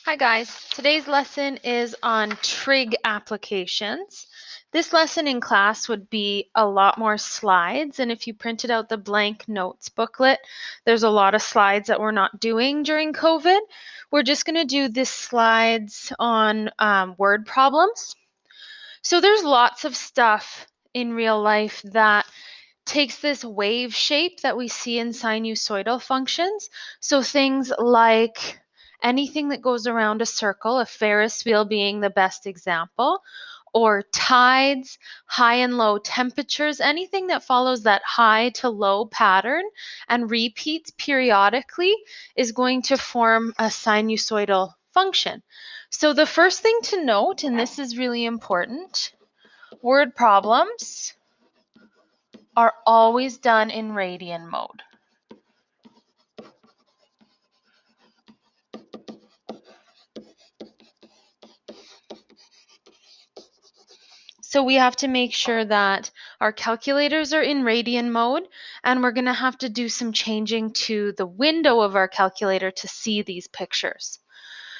Hi guys, today's lesson is on Trig Applications. This lesson in class would be a lot more slides, and if you printed out the blank notes booklet, there's a lot of slides that we're not doing during COVID. We're just going to do these slides on word problems. So there's lots of stuff in real life that takes this wave shape that we see in sinusoidal functions. So things like anything that goes around a circle, a Ferris wheel being the best example, or tides, high and low temperatures, anything that follows that high to low pattern and repeats periodically is going to form a sinusoidal function. So the first thing to note, and this is really important, word problems are always done in radian mode. So we have to make sure that our calculators are in radian mode, and we're going to have to do some changing to the window of our calculator to see these pictures.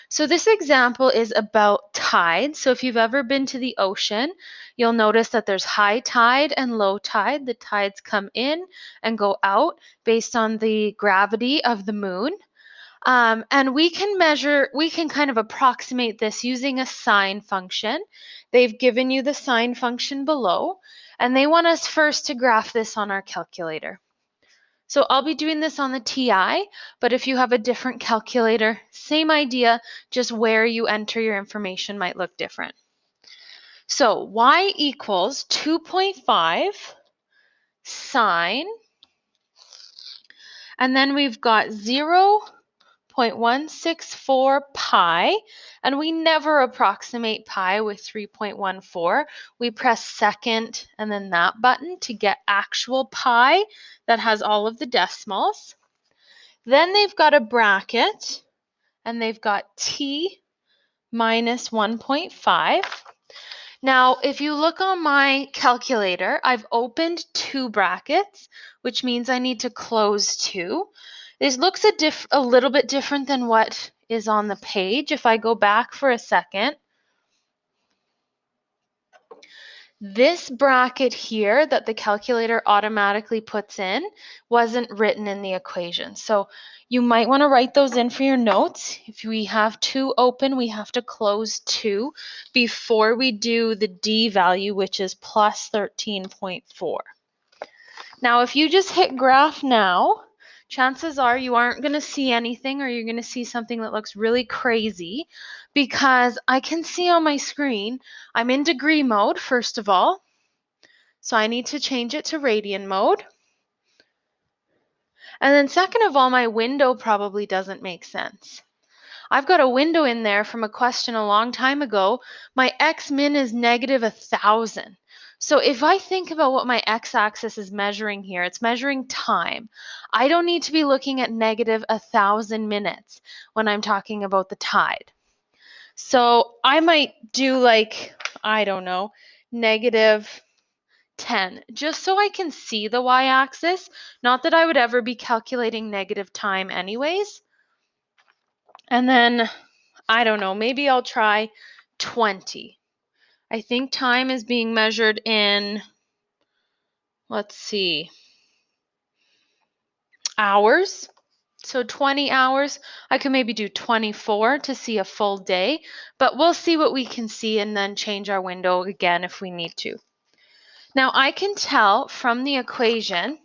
So this example is about tide. So if you've ever been to the ocean, you'll notice that there's high tide and low tide. The tides come in and go out based on the gravity of the moon. And we can kind of approximate this using a sine function. They've given you the sine function below, and they want us first to graph this on our calculator. So I'll be doing this on the TI, but if you have a different calculator, same idea, just where you enter your information might look different. So y equals 2.5 sine, and then we've got 0.164 pi, and we never approximate pi with 3.14. We press second and then that button to get actual pi that has all of the decimals. Then they've got a bracket, and they've got t minus 1.5. Now, if you look on my calculator, I've opened two brackets, which means I need to close two. This looks a little bit different than what is on the page. If I go back for a second, this bracket here that the calculator automatically puts in wasn't written in the equation. So you might want to write those in for your notes. If we have two open, we have to close two before we do the D value, which is plus 13.4. Now, if you just hit graph now, chances are you aren't going to see anything, or you're going to see something that looks really crazy, because I can see on my screen, I'm in degree mode, first of all. So I need to change it to radian mode. And then second of all, my window probably doesn't make sense. I've got a window in there from a question a long time ago. My x-min is negative 1,000. So if I think about what my x-axis is measuring here, it's measuring time. I don't need to be looking at negative 1,000 minutes when I'm talking about the tide. So I might do like, I don't know, negative 10, just so I can see the y-axis. Not that I would ever be calculating negative time anyways. And then, I don't know, maybe I'll try 20. I think time is being measured in, let's see, hours. So 20 hours. I could maybe do 24 to see a full day, but we'll see what we can see and then change our window again if we need to. Now I can tell from the equation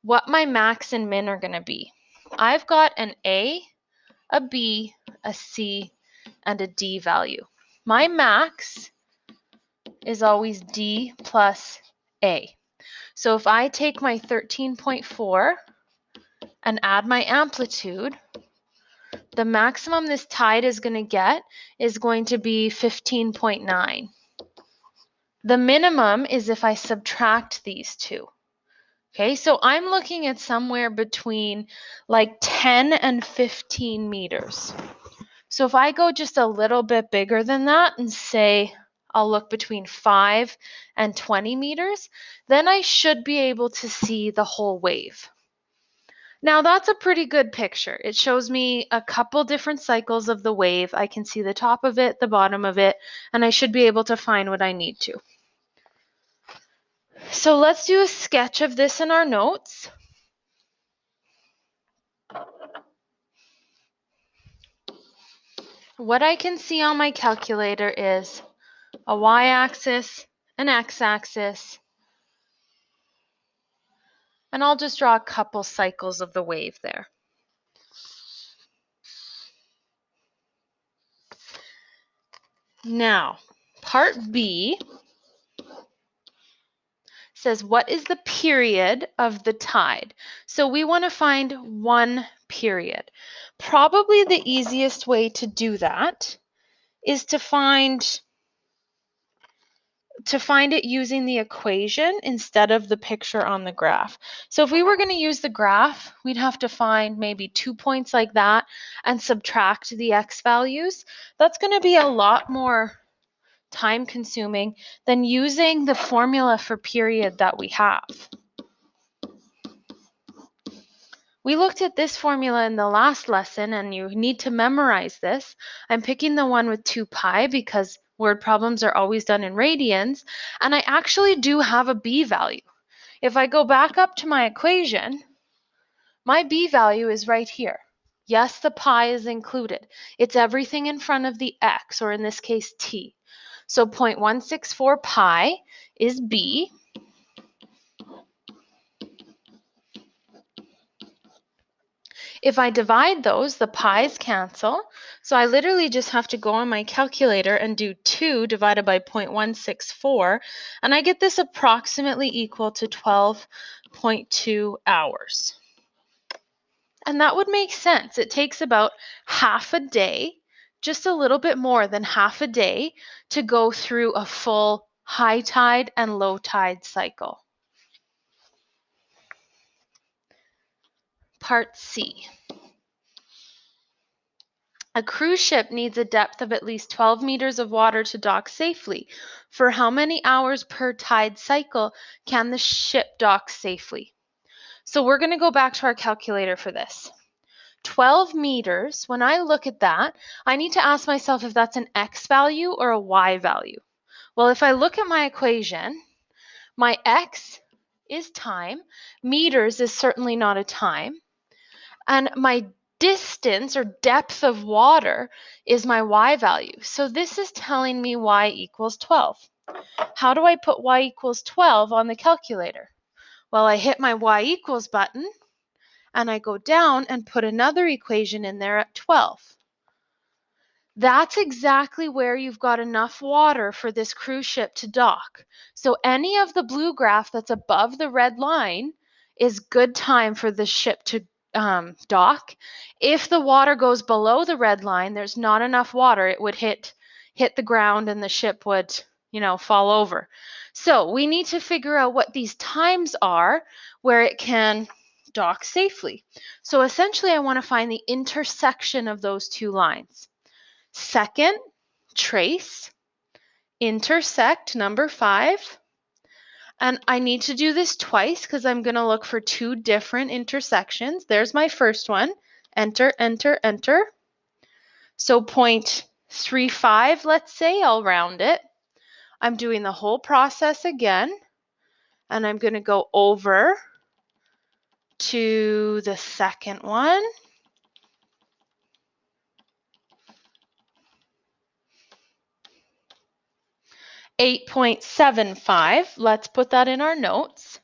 what my max and min are going to be. I've got an A, a B, a C, and a D value. My max is always D plus A. So if I take my 13.4 and add my amplitude, the maximum this tide is going to get is going to be 15.9. The minimum is if I subtract these two. Okay, so I'm looking at somewhere between like 10 and 15 meters. So if I go just a little bit bigger than that and say I'll look between 5 and 20 meters, then I should be able to see the whole wave. Now that's a pretty good picture. It shows me a couple different cycles of the wave. I can see the top of it, the bottom of it, and I should be able to find what I need to. So let's do a sketch of this in our notes. What I can see on my calculator is a y-axis, an x-axis, and I'll just draw a couple cycles of the wave there. Now, part B says, what is the period of the tide? So we want to find one period. Probably the easiest way to do that is to find it using the equation instead of the picture on the graph. So if we were going to use the graph, we'd have to find maybe 2 points like that and subtract the x values. That's going to be a lot more time consuming than using the formula for period that we have. We looked at this formula in the last lesson, and you need to memorize this. I'm picking the one with 2 pi because word problems are always done in radians, and I actually do have a b value. If I go back up to my equation, my b value is right here. Yes, the pi is included. It's everything in front of the x, or in this case, t. So 0.164 pi is b. If I divide those, the pi's cancel. So I literally just have to go on my calculator and do 2 divided by 0.164, and I get this approximately equal to 12.2 hours. And that would make sense. It takes about half a day, just a little bit more than half a day, to go through a full high tide and low tide cycle. Part C. A cruise ship needs a depth of at least 12 meters of water to dock safely. For how many hours per tide cycle can the ship dock safely? So we're going to go back to our calculator for this. 12 meters, when I look at that, I need to ask myself if that's an x value or a y value. Well, if I look at my equation, my x is time, meters is certainly not a time, and my distance or depth of water is my y value. So this is telling me y equals 12. How do I put y equals 12 on the calculator? Well, I hit my y equals button, and I go down and put another equation in there at 12. That's exactly where you've got enough water for this cruise ship to dock. So any of the blue graph that's above the red line is good time for the ship to dock. If the water goes below the red line, there's not enough water. It would hit the ground and the ship would, fall over. So we need to figure out what these times are where it can dock safely. So essentially, I want to find the intersection of those two lines. Second, trace, intersect, number 5. And I need to do this twice because I'm going to look for 2 different intersections. There's my first one. Enter, enter, enter. So 0.35, let's say, I'll round it. I'm doing the whole process again. And I'm going to go over to the second one. .75. Let's put that in our notes.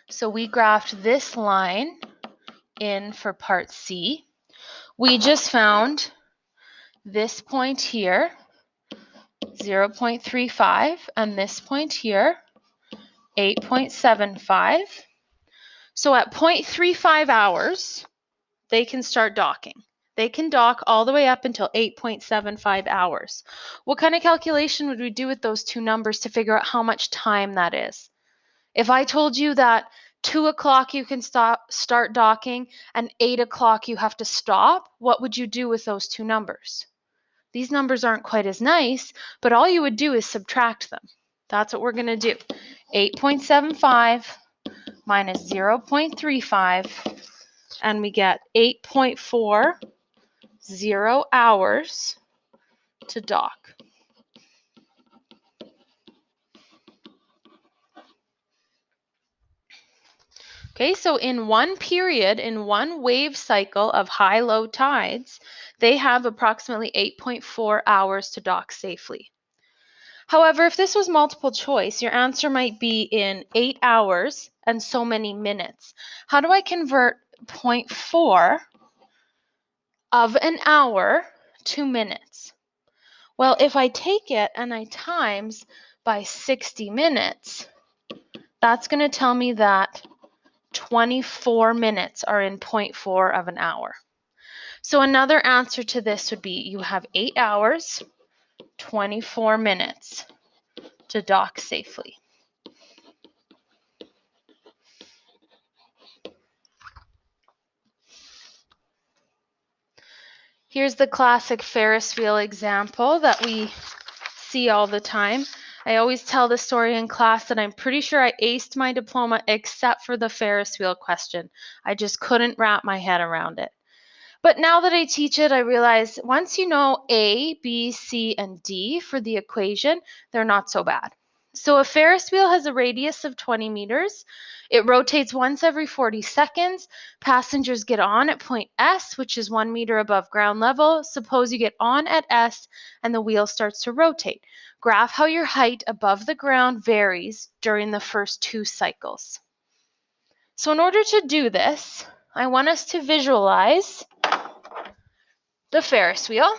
So we graphed this line in for part C. We just found this point here, 0.35, and this point here, 8.75. So at 0.35 hours, they can start docking. They can dock all the way up until 8.75 hours. What kind of calculation would we do with those two numbers to figure out how much time that is? If I told you that 2 o'clock you can start docking and 8 o'clock you have to stop, what would you do with those two numbers? These numbers aren't quite as nice, but all you would do is subtract them. That's what we're going to do. 8.75 minus 0.35, and we get 8.40 hours to dock. Okay, so in one period, in one wave cycle of high-low tides, they have approximately 8.4 hours to dock safely. However, if this was multiple choice, your answer might be in 8 hours and so many minutes. How do I convert 0.4 of an hour to minutes? Well, if I take it and I times by 60 minutes, that's going to tell me that 24 minutes are in 0.4 of an hour. So another answer to this would be you have 8 hours, 24 minutes to dock safely. Here's the classic Ferris wheel example that we see all the time. I always tell the story in class that I'm pretty sure I aced my diploma except for the Ferris wheel question. I just couldn't wrap my head around it. But now that I teach it, I realize once you know A, B, C, and D for the equation, they're not so bad. So a Ferris wheel has a radius of 20 meters. It rotates once every 40 seconds. Passengers get on at point S, which is 1 meter above ground level. Suppose you get on at S and the wheel starts to rotate. Graph how your height above the ground varies during the first 2 cycles. So in order to do this, I want us to visualize the Ferris wheel.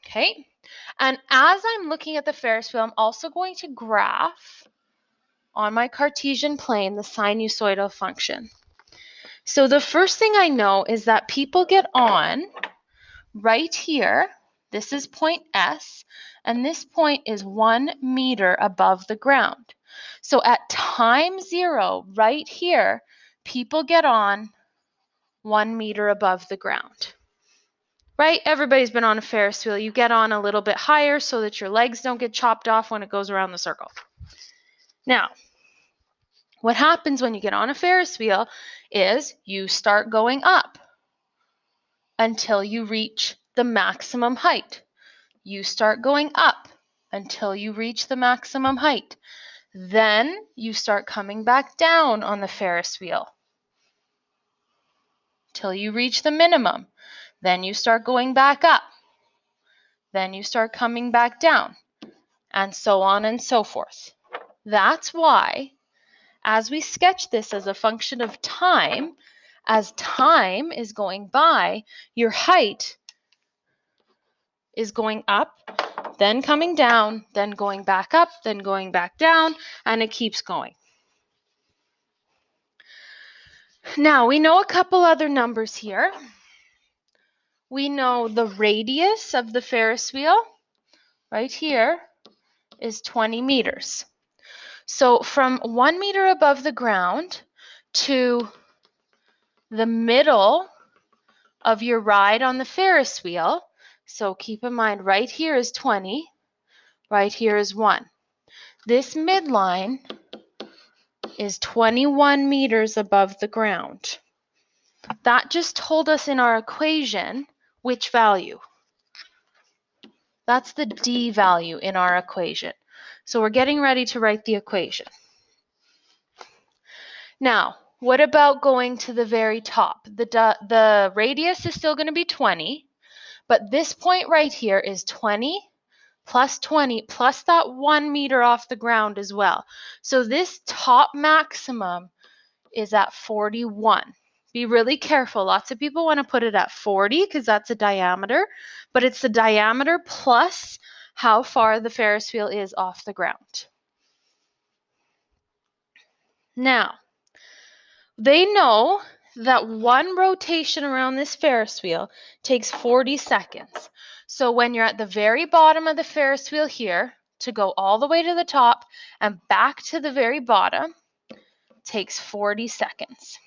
Okay. And as I'm looking at the Ferris wheel, I'm also going to graph on my Cartesian plane the sinusoidal function. So the first thing I know is that people get on right here. This is point S, and this point is 1 meter above the ground. So at time 0, right here, people get on 1 meter above the ground. Right? Everybody's been on a Ferris wheel. You get on a little bit higher so that your legs don't get chopped off when it goes around the circle. Now, what happens when you get on a Ferris wheel is you start going up until you reach the maximum height. You start going up until you reach the maximum height. Then you start coming back down on the Ferris wheel till you reach the minimum. Then you start going back up. Then you start coming back down, and so on and so forth. That's why, as we sketch this as a function of time, as time is going by, your height is going up, then coming down, then going back up, then going back down, and it keeps going. Now, we know a couple other numbers here. We know the radius of the Ferris wheel, right here, is 20 meters. So from 1 meter above the ground to the middle of your ride on the Ferris wheel, so keep in mind right here is 20, right here is 1. This midline is 21 meters above the ground. That just told us in our equation which value. That's the D value in our equation. So we're getting ready to write the equation. Now, what about going to the very top? The radius is still going to be 20, but this point right here is 20 plus 20 plus that 1 meter off the ground as well. So this top maximum is at 41. Be really careful. Lots of people want to put it at 40 because that's a diameter, but it's the diameter plus how far the Ferris wheel is off the ground. Now, they know that one rotation around this Ferris wheel takes 40 seconds. So when you're at the very bottom of the Ferris wheel here, to go all the way to the top and back to the very bottom, takes 40 seconds.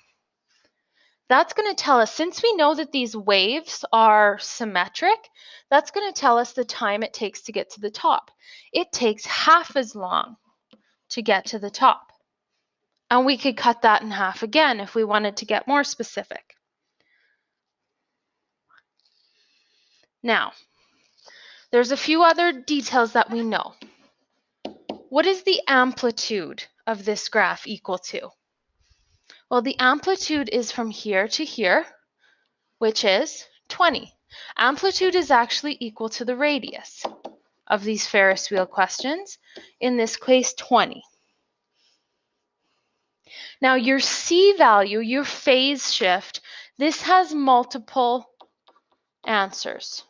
That's going to tell us, since we know that these waves are symmetric, that's going to tell us the time it takes to get to the top. It takes half as long to get to the top. And we could cut that in half again if we wanted to get more specific. Now, there's a few other details that we know. What is the amplitude of this graph equal to? Well, the amplitude is from here to here, which is 20. Amplitude is actually equal to the radius of these Ferris wheel questions. In this case, 20. Now, your C value, your phase shift, this has multiple answers.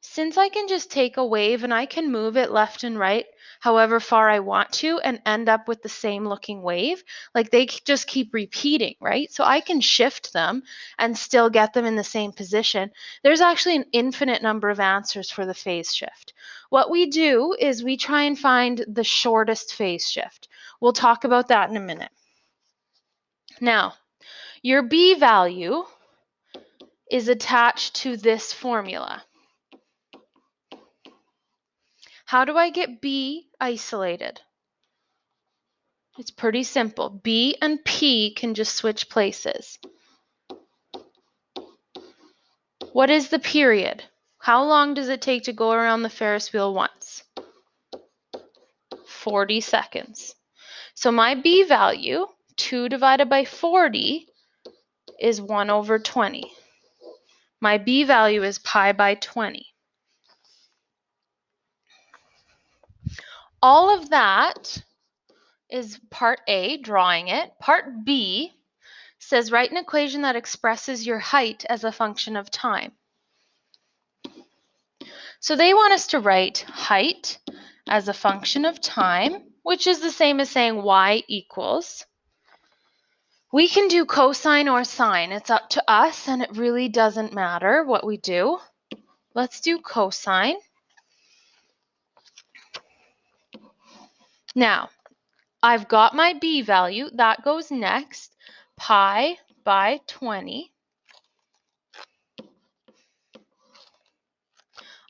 Since I can just take a wave and I can move it left and right however far I want to and end up with the same looking wave, like they just keep repeating, right? So I can shift them and still get them in the same position. There's actually an infinite number of answers for the phase shift. What we do is we try and find the shortest phase shift. We'll talk about that in a minute. Now, your B value is attached to this formula. How do I get B isolated? It's pretty simple. B and P can just switch places. What is the period? How long does it take to go around the Ferris wheel once? 40 seconds. So my B value, 2 divided by 40, is 1 over 20. My B value is pi by 20. All of that is part A, drawing it. Part B says write an equation that expresses your height as a function of time. So they want us to write height as a function of time, which is the same as saying y equals. We can do cosine or sine. It's up to us, and it really doesn't matter what we do. Let's do cosine. Now, I've got my B value. That goes next. Pi by 20.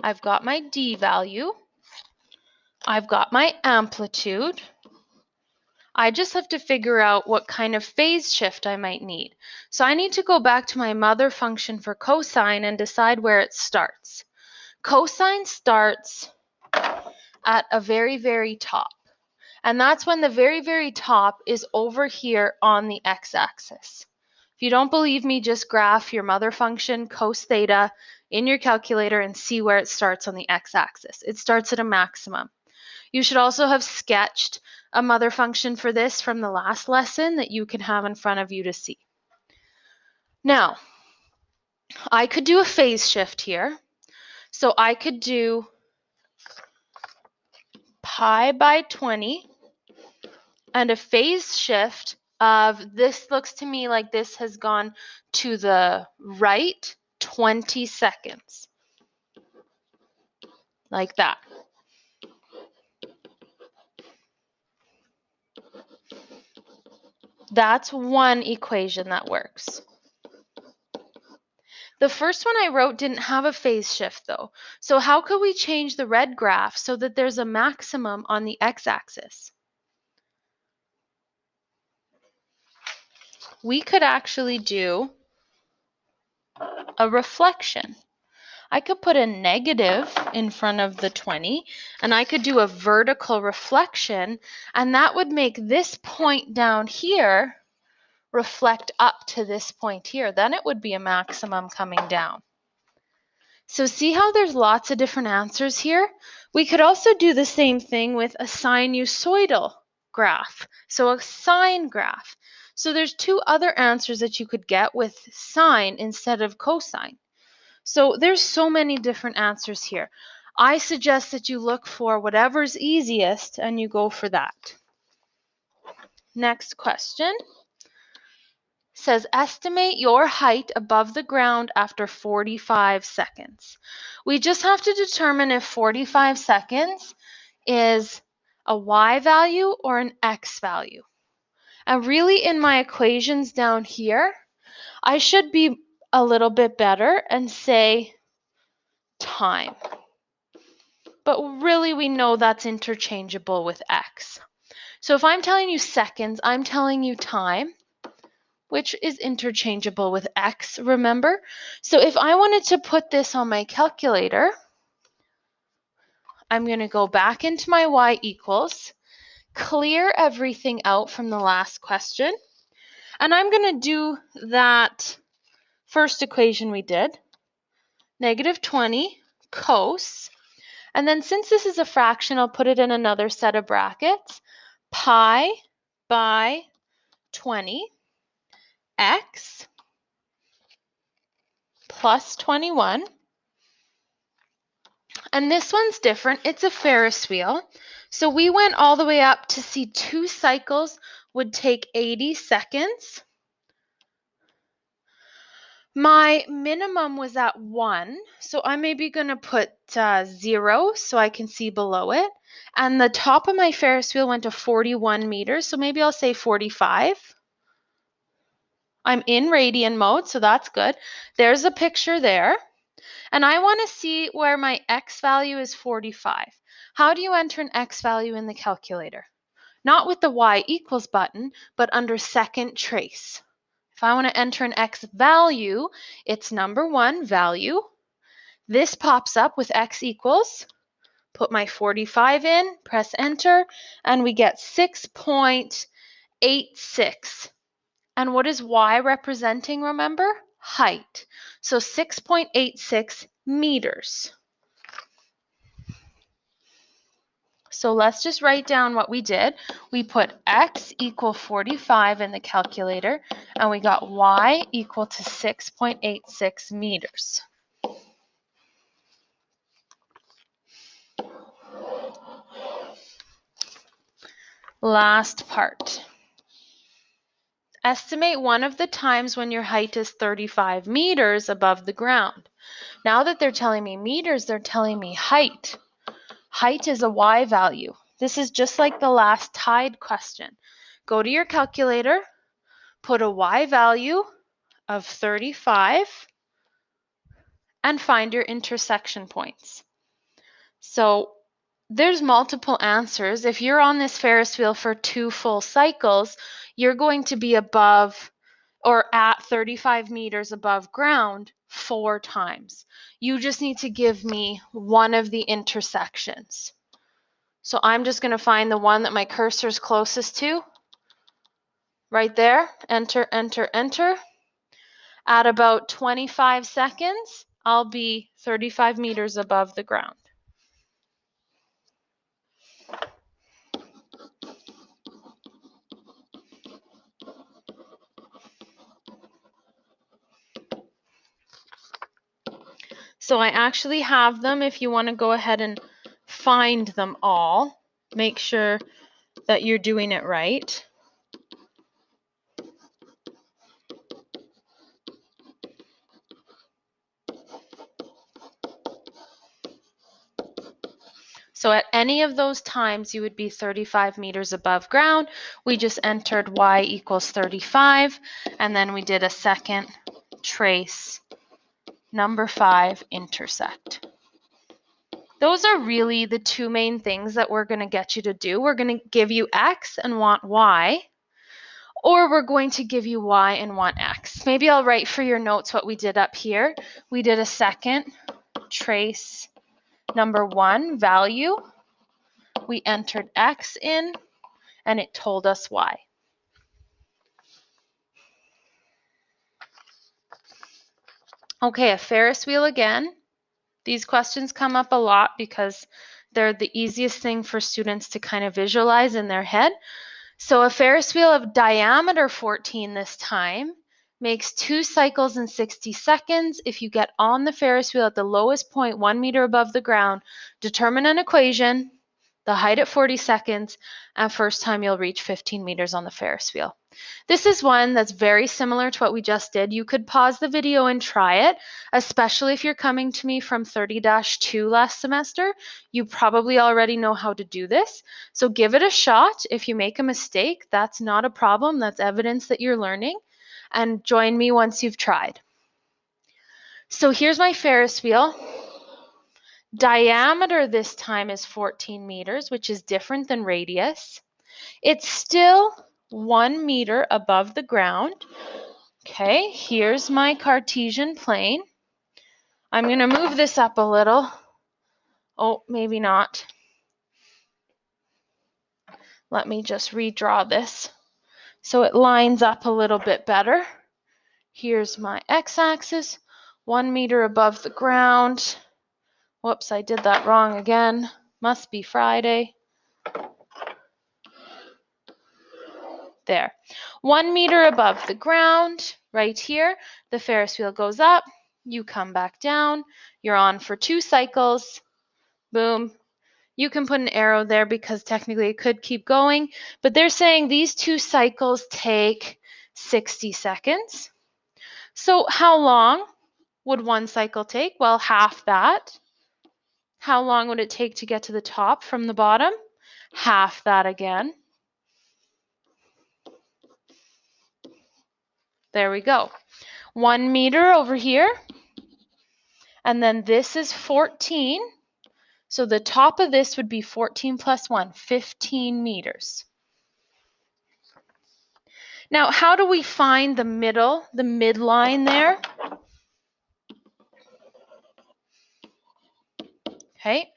I've got my D value. I've got my amplitude. I just have to figure out what kind of phase shift I might need. So I need to go back to my mother function for cosine and decide where it starts. Cosine starts at a very, very top. And that's when the very, very top is over here on the x-axis. If you don't believe me, just graph your mother function, cos theta, in your calculator and see where it starts on the x-axis. It starts at a maximum. You should also have sketched a mother function for this from the last lesson that you can have in front of you to see. Now, I could do a phase shift here. So I could do pi by 20 and a phase shift of this looks to me like this has gone to the right 20 seconds. Like that. That's one equation that works. The first one I wrote didn't have a phase shift though. So how could we change the red graph so that there's a maximum on the x-axis? We could actually do a reflection. I could put a negative in front of the 20 and I could do a vertical reflection, and that would make this point down here reflect up to this point here. Then it would be a maximum coming down. So see how there's lots of different answers here? We could also do the same thing with a sinusoidal graph, so a sine graph. So there's two other answers that you could get with sine instead of cosine. So there's so many different answers here. I suggest that you look for whatever's easiest and you go for that. Next question says estimate your height above the ground after 45 seconds. We just have to determine if 45 seconds is a y value or an x value. And really in my equations down here, I should be a little bit better and say time. But really we know that's interchangeable with x. So if I'm telling you seconds, I'm telling you time, which is interchangeable with x, remember? So if I wanted to put this on my calculator, I'm going to go back into my y equals, clear everything out from the last question, and I'm going to do that first equation we did, -20 cos, and then since this is a fraction, I'll put it in another set of brackets, pi by 20 x plus 21. And this one's different. It's a Ferris wheel. So we went all the way up to see 2 cycles would take 80 seconds. My minimum was at 1, so I'm maybe going to put 0 so I can see below it. And the top of my Ferris wheel went to 41 meters, so maybe I'll say 45. I'm in radian mode, so that's good. There's a picture there. And I want to see where my x value is 45. How do you enter an x value in the calculator? Not with the y equals button, but under second trace. If I want to enter an x value, it's number 1, value. This pops up with x equals. Put my 45 in, press enter, and we get 6.86. And what is y representing, remember? Height. So 6.86 meters. So let's just write down what we did. We put x equal 45 in the calculator, and we got y equal to 6.86 meters. Last part. Estimate one of the times when your height is 35 meters above the ground. Now that they're telling me meters, they're telling me height. Height is a y value. This is just like the last tide question. Go to your calculator, put a y value of 35, and find your intersection points. So there's multiple answers. If you're on this Ferris wheel for 2 full cycles, you're going to be above or at 35 meters above ground 4 times. You just need to give me one of the intersections. So I'm just going to find the one that my cursor is closest to. Right there. Enter, enter, enter. At about 25 seconds, I'll be 35 meters above the ground. So I actually have them if you want to go ahead and find them all. Make sure that you're doing it right. So at any of those times, you would be 35 meters above ground. We just entered y equals 35, and then we did a second trace, number 5, intersect. Those are really the 2 main things that we're going to get you to do. We're going to give you x and want y, or we're going to give you y and want x. Maybe I'll write for your notes what we did up here. We did a second trace, number 1, value. We entered x in, and it told us y. Okay, a Ferris wheel again. These questions come up a lot because they're the easiest thing for students to kind of visualize in their head. So a Ferris wheel of diameter 14 this time makes 2 cycles in 60 seconds. If you get on the Ferris wheel at the lowest point 1 meter above the ground, determine an equation, the height at 40 seconds, and first time you'll reach 15 meters on the Ferris wheel. This is one that's very similar to what we just did. You could pause the video and try it, especially if you're coming to me from 30-2 last semester. You probably already know how to do this. So give it a shot. If you make a mistake, that's not a problem. That's evidence that you're learning. And join me once you've tried. So here's my Ferris wheel. Diameter this time is 14 meters, which is different than radius. It's still 1 meter above the ground. Okay, here's my Cartesian plane. I'm going to move this up a little. Oh, maybe not. Let me just redraw this so it lines up a little bit better. Here's my x-axis, 1 meter above the ground. Whoops, I did that wrong again. Must be Friday. There. 1 meter above the ground, right here. The Ferris wheel goes up. You come back down. You're on for 2 cycles. Boom. You can put an arrow there because technically it could keep going, but they're saying these 2 cycles take 60 seconds. So how long would 1 cycle take? Well, half that. How long would it take to get to the top from the bottom? Half that again. There we go. 1 meter over here. And then this is 14. So the top of this would be 14 plus 1, 15 meters. Now, how do we find the middle, the midline there? Okay.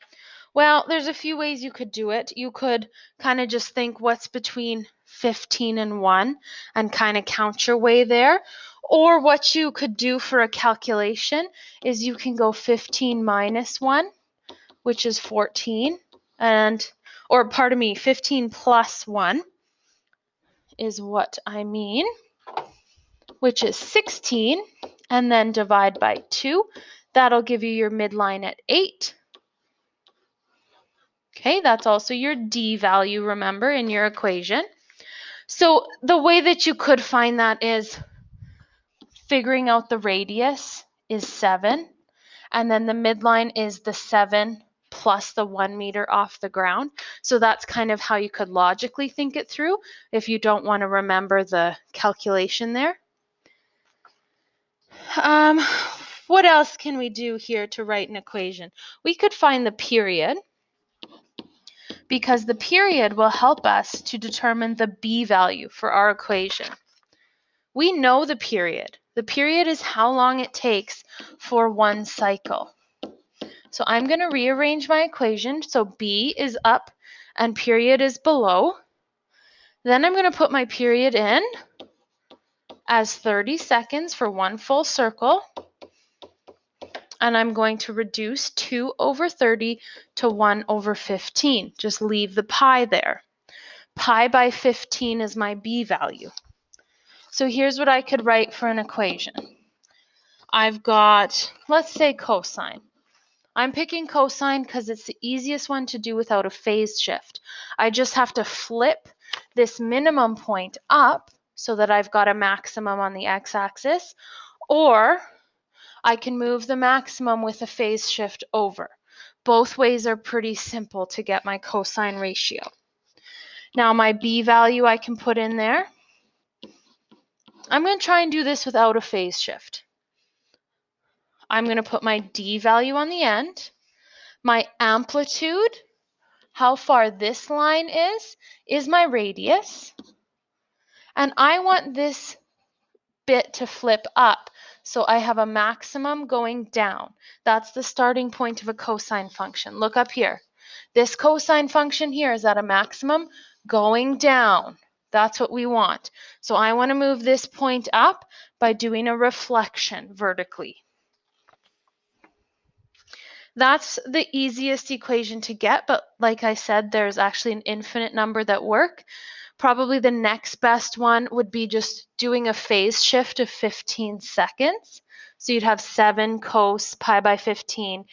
Well, there's a few ways you could do it. You could kind of just think what's between 15 and 1 and kind of count your way there. Or what you could do for a calculation is you can go 15 minus 1, which is 14, or pardon me, 15 plus 1 is what I mean, which is 16, and then divide by 2. That'll give you your midline at 8. Okay, that's also your D value, remember, in your equation. So the way that you could find that is figuring out the radius is 7, and then the midline is the 7 plus the 1 meter off the ground. So that's kind of how you could logically think it through if you don't want to remember the calculation there. What else can we do here to write an equation? We could find the period, because the period will help us to determine the B value for our equation. We know the period. The period is how long it takes for 1 cycle. So I'm going to rearrange my equation. So B is up and period is below. Then I'm going to put my period in as 30 seconds for 1 full circle. And I'm going to reduce 2 over 30 to 1 over 15. Just leave the pi there. Pi by 15 is my B value. So here's what I could write for an equation. I've got, let's say, cosine. I'm picking cosine because it's the easiest one to do without a phase shift. I just have to flip this minimum point up so that I've got a maximum on the x-axis, or I can move the maximum with a phase shift over. Both ways are pretty simple to get my cosine ratio. Now my B value I can put in there. I'm going to try and do this without a phase shift. I'm going to put my D value on the end. My amplitude, how far this line is my radius. And I want this bit to flip up, so I have a maximum going down. That's the starting point of a cosine function. Look up here. This cosine function here is at a maximum going down. That's what we want. So I want to move this point up by doing a reflection vertically. That's the easiest equation to get, but like I said, there's actually an infinite number that work. Probably the next best one would be just doing a phase shift of 15 seconds. So you'd have 7 cos pi by 15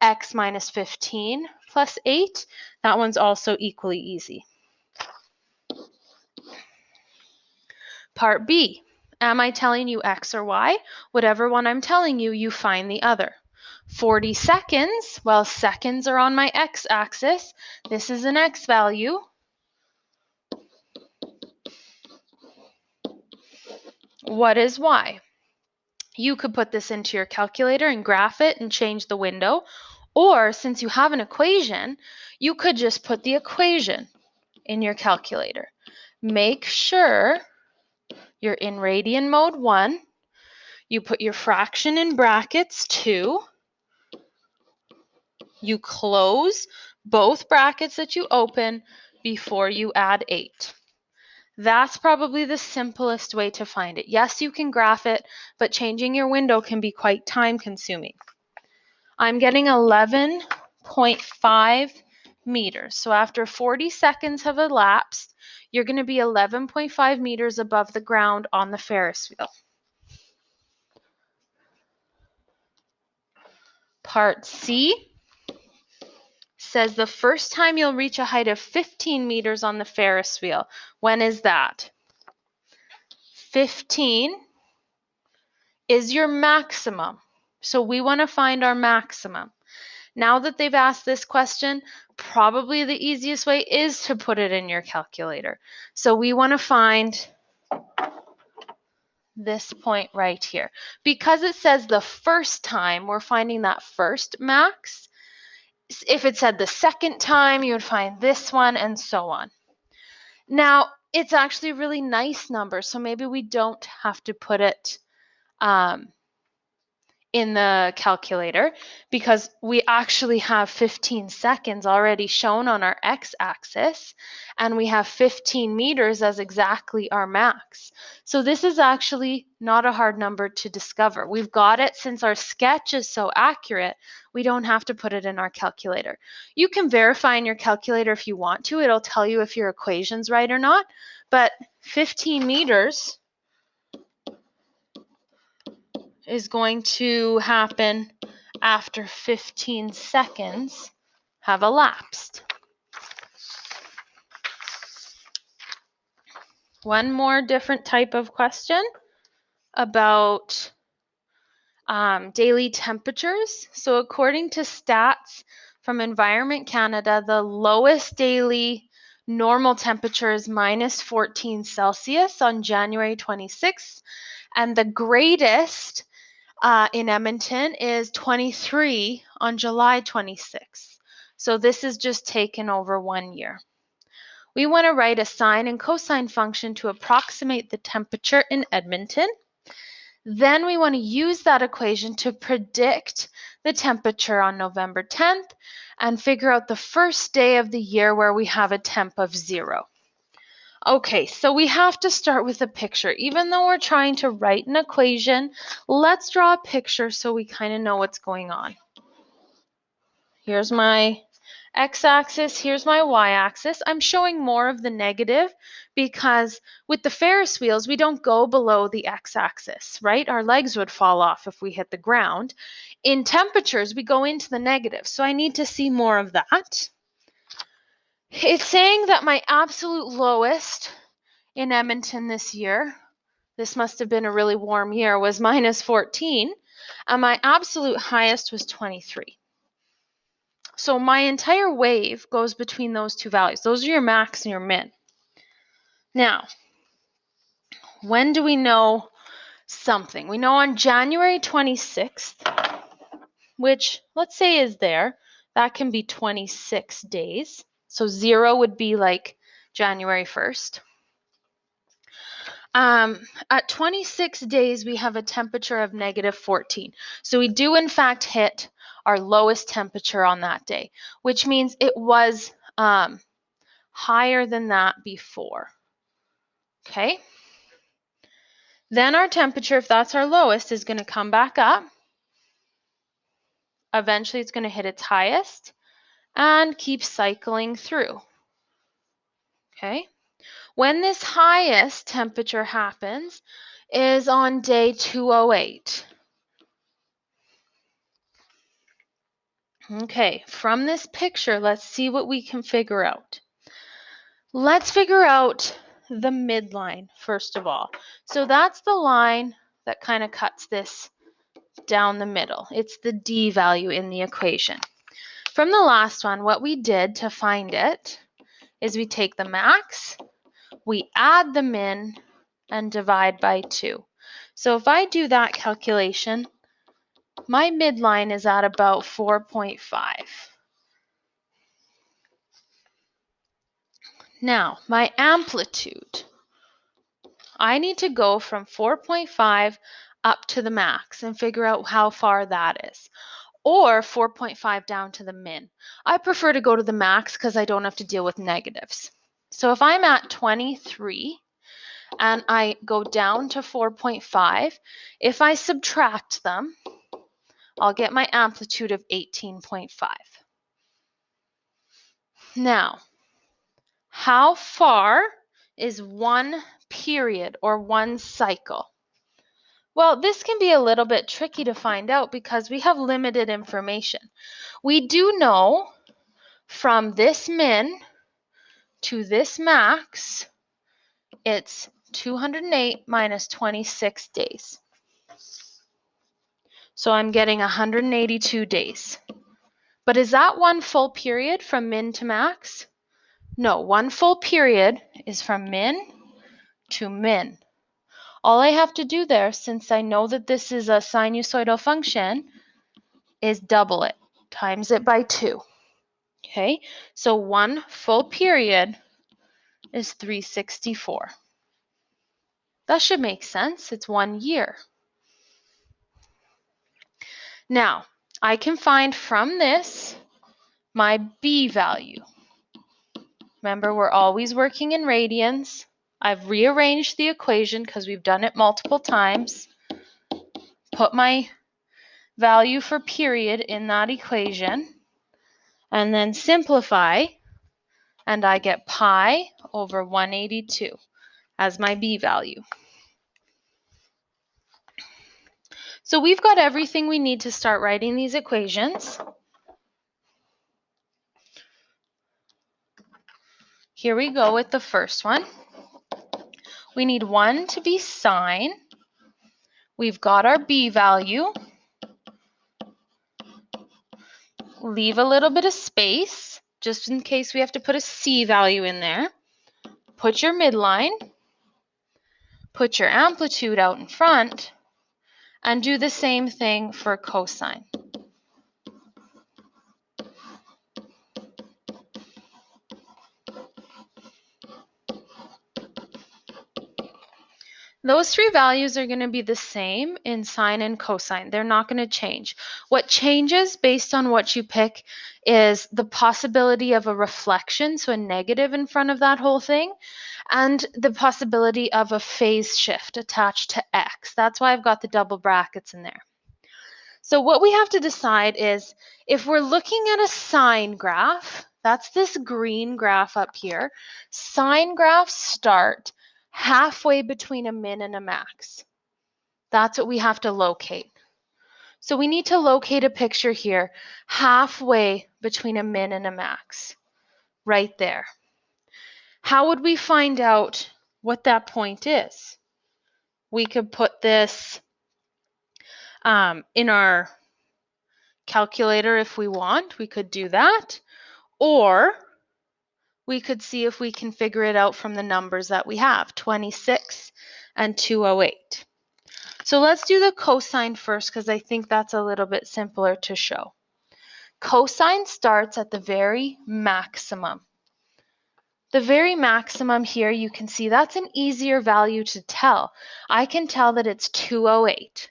x minus 15 plus 8. That one's also equally easy. Part B. Am I telling you x or y? Whatever one I'm telling you, you find the other. 40 seconds, well, seconds are on my x-axis. This is an x value. What is y? You could put this into your calculator and graph it and change the window. Or since you have an equation, you could just put the equation. in your calculator. Make sure you're in radian mode 1. You put your fraction in brackets 2. You close both brackets that you open before you add 8. That's probably the simplest way to find it. Yes, you can graph it, but changing your window can be quite time consuming. I'm getting 11.5 meters. So after 40 seconds have elapsed, you're going to be 11.5 meters above the ground on the Ferris wheel. Part C says the first time you'll reach a height of 15 meters on the Ferris wheel. When is that? 15 is your maximum. So we want to find our maximum. Now that they've asked this question, probably the easiest way is to put it in your calculator. So we want to find this point right here. Because it says the first time, we're finding that first max. If it said the second time, you would find this one, and so on. Now, it's actually a really nice number, so maybe we don't have to put it in the calculator because we actually have 15 seconds already shown on our x-axis, and we have 15 meters as exactly our max. So this is actually not a hard number to discover. We've got it since our sketch is so accurate, we don't have to put it in our calculator. You can verify in your calculator if you want to. It'll tell you if your equation's right or not, but 15 meters is going to happen after 15 seconds have elapsed. One more different type of question about daily temperatures. So according to stats from Environment Canada, the lowest daily normal temperature is minus 14 Celsius on January 26th, and the greatest in Edmonton is 23 on July 26th. So this is just taken over 1 year. We want to write a sine and cosine function to approximate the temperature in Edmonton. Then we want to use that equation to predict the temperature on November 10th and figure out the first day of the year where we have a temp of 0. Okay, so we have to start with a picture. Even though we're trying to write an equation, let's draw a picture so we kind of know what's going on. Here's my x-axis, here's my y-axis. I'm showing more of the negative because with the Ferris wheels, we don't go below the x-axis, right? Our legs would fall off if we hit the ground. In temperatures, we go into the negative, so I need to see more of that. It's saying that my absolute lowest in Edmonton this year, this must have been a really warm year, was minus 14, and my absolute highest was 23. So my entire wave goes between those two values. Those are your max and your min. Now, when do we know something? We know on January 26th, which let's say is there, that can be 26 days. So 0 would be like January 1st. At 26 days, we have a temperature of negative 14. So we do, in fact, hit our lowest temperature on that day, which means it was higher than that before. Okay. Then our temperature, if that's our lowest, is going to come back up. Eventually, it's going to hit its highest and keep cycling through. Okay. When this highest temperature happens is on day 208. Okay, from this picture, let's see what we can figure out. Let's figure out the midline, first of all. So that's the line that kind of cuts this down the middle. It's the D value in the equation. From the last one, what we did to find it is we take the max, we add the min, and divide by 2. So if I do that calculation, my midline is at about 4.5. Now, my amplitude. I need to go from 4.5 up to the max and figure out how far that is. Or 4.5 down to the min. I prefer to go to the max because I don't have to deal with negatives. So if I'm at 23 and I go down to 4.5, if I subtract them, I'll get my amplitude of 18.5. Now, how far is one period or one cycle? Well, this can be a little bit tricky to find out because we have limited information. We do know from this min to this max, it's 208 minus 26 days. So I'm getting 182 days. But is that one full period from min to max? No, one full period is from min to min. All I have to do there, since I know that this is a sinusoidal function, is double it, times it by 2. Okay, so one full period is 364. That should make sense. It's 1 year. Now, I can find from this my b value. Remember, we're always working in radians. I've rearranged the equation because we've done it multiple times. Put my value for period in that equation, and then simplify, and I get pi over 182 as my b value. So we've got everything we need to start writing these equations. Here we go with the first one. We need 1 to be sine. We've got our b value. Leave a little bit of space, just in case we have to put a c value in there. Put your midline. Put your amplitude out in front. And do the same thing for cosine. Those three values are going to be the same in sine and cosine. They're not going to change. What changes based on what you pick is the possibility of a reflection, so a negative in front of that whole thing, and the possibility of a phase shift attached to x. That's why I've got the double brackets in there. So what we have to decide is if we're looking at a sine graph, that's this green graph up here, sine graphs start halfway between a min and a max. That's what we have to locate. So we need to locate a picture here halfway between a min and a max, right there. How would we find out what that point is? We could put this in our calculator if we want. We could do that. Or we could see if we can figure it out from the numbers that we have, 26 and 208. So let's do the cosine first because I think that's a little bit simpler to show. Cosine starts at the very maximum. The very maximum here, you can see that's an easier value to tell. I can tell that it's 208.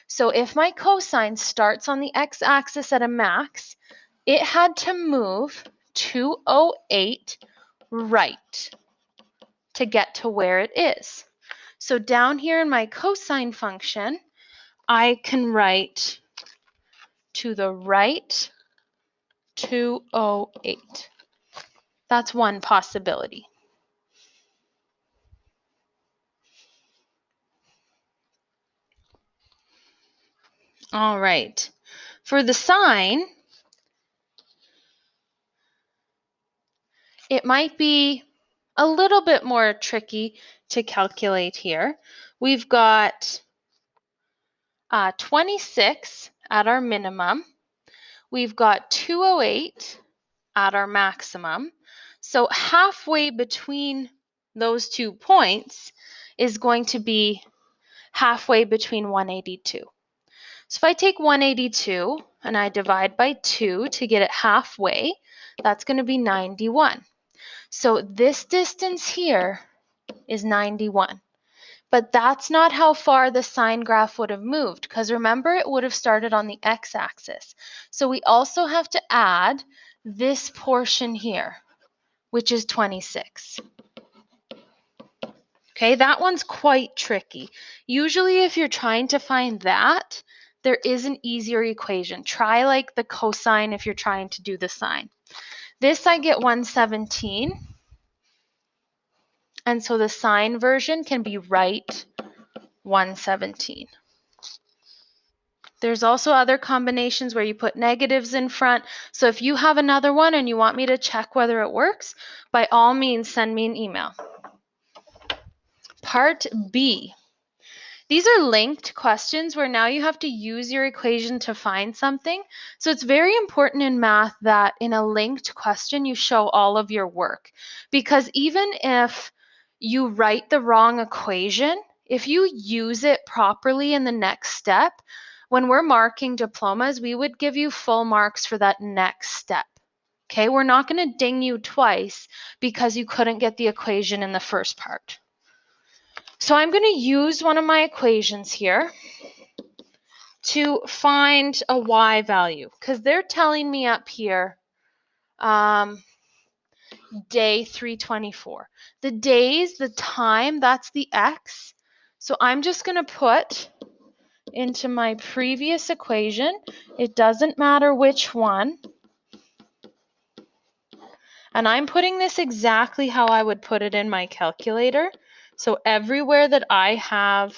So if my cosine starts on the x-axis at a max, it had to move 208 right to get to where it is. So down here in my cosine function, I can write to the right 208. That's one possibility. All right. For the sine, it might be a little bit more tricky to calculate here. We've got 26 at our minimum. We've got 208 at our maximum. So halfway between those 2 points is going to be halfway between 182. So if I take 182 and I divide by 2 to get it halfway, that's going to be 91. So this distance here is 91. But that's not how far the sine graph would have moved, because remember, it would have started on the x-axis. So we also have to add this portion here, which is 26. Okay, that one's quite tricky. Usually if you're trying to find that, there is an easier equation. Try like the cosine if you're trying to do the sine. This I get 117. And so the sine version can be right 117. There's also other combinations where you put negatives in front. So if you have another one and you want me to check whether it works, by all means, send me an email. Part B. These are linked questions where now you have to use your equation to find something. So it's very important in math that in a linked question, you show all of your work. Because even if you write the wrong equation, if you use it properly in the next step, when we're marking diplomas, we would give you full marks for that next step. Okay, we're not going to ding you twice because you couldn't get the equation in the first part. So I'm going to use one of my equations here to find a y value, because they're telling me up here day 324. The days, the time, that's the x. So I'm just going to put into my previous equation, it doesn't matter which one, and I'm putting this exactly how I would put it in my calculator. So everywhere that I have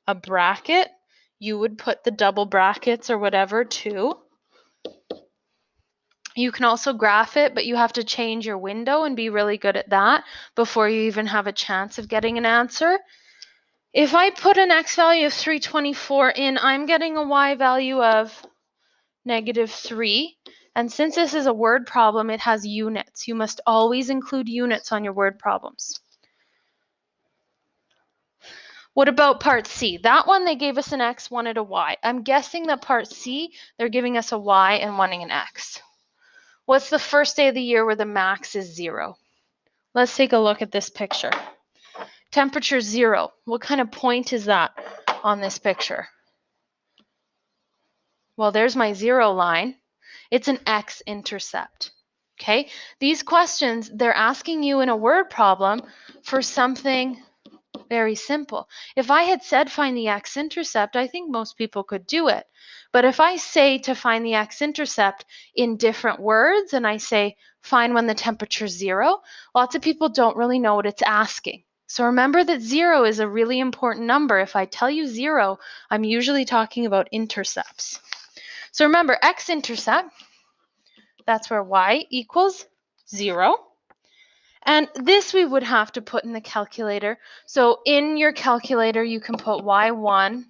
a bracket, you would put the double brackets or whatever too. You can also graph it, but you have to change your window and be really good at that before you even have a chance of getting an answer. If I put an x value of 324 in, I'm getting a y value of -3. And since this is a word problem, it has units. You must always include units on your word problems. What about part C? That one, they gave us an x, wanted a y. I'm guessing that part C, they're giving us a y and wanting an x. What's the first day of the year where the max is 0? Let's take a look at this picture. Temperature 0. What kind of point is that on this picture? Well, there's my 0 line. It's an x-intercept. Okay? These questions, they're asking you in a word problem for something very simple. If I had said find the x-intercept, I think most people could do it. But if I say to find the x-intercept in different words and I say find when the temperature's 0, lots of people don't really know what it's asking. So remember that 0 is a really important number. If I tell you 0, I'm usually talking about intercepts. So remember, x-intercept, that's where y equals 0. And this we would have to put in the calculator. So in your calculator, you can put y1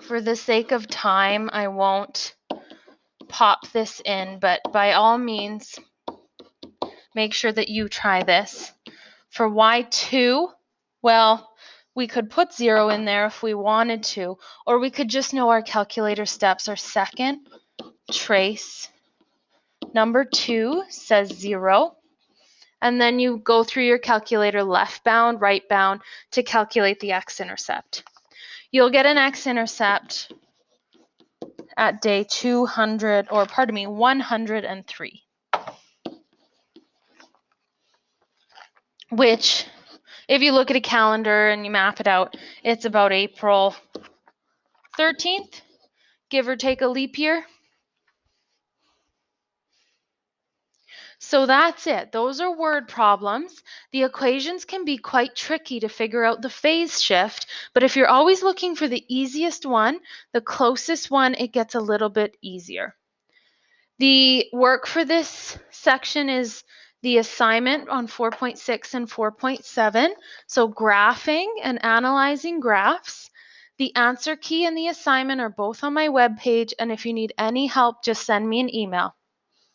for the sake of time. I won't pop this in, but by all means, make sure that you try this. For y2, well, we could put 0 in there if we wanted to, or we could just know our calculator steps are second, trace, number 2 says 0, and then you go through your calculator left bound, right bound to calculate the x-intercept. You'll get an x-intercept at day 103, which if you look at a calendar and you map it out, it's about April 13th, give or take a leap year. So that's it. Those are word problems. The equations can be quite tricky to figure out the phase shift, but if you're always looking for the easiest one, the closest one, it gets a little bit easier. The work for this section is the assignment on 4.6 and 4.7. So graphing and analyzing graphs. The answer key and the assignment are both on my webpage, and if you need any help, just send me an email.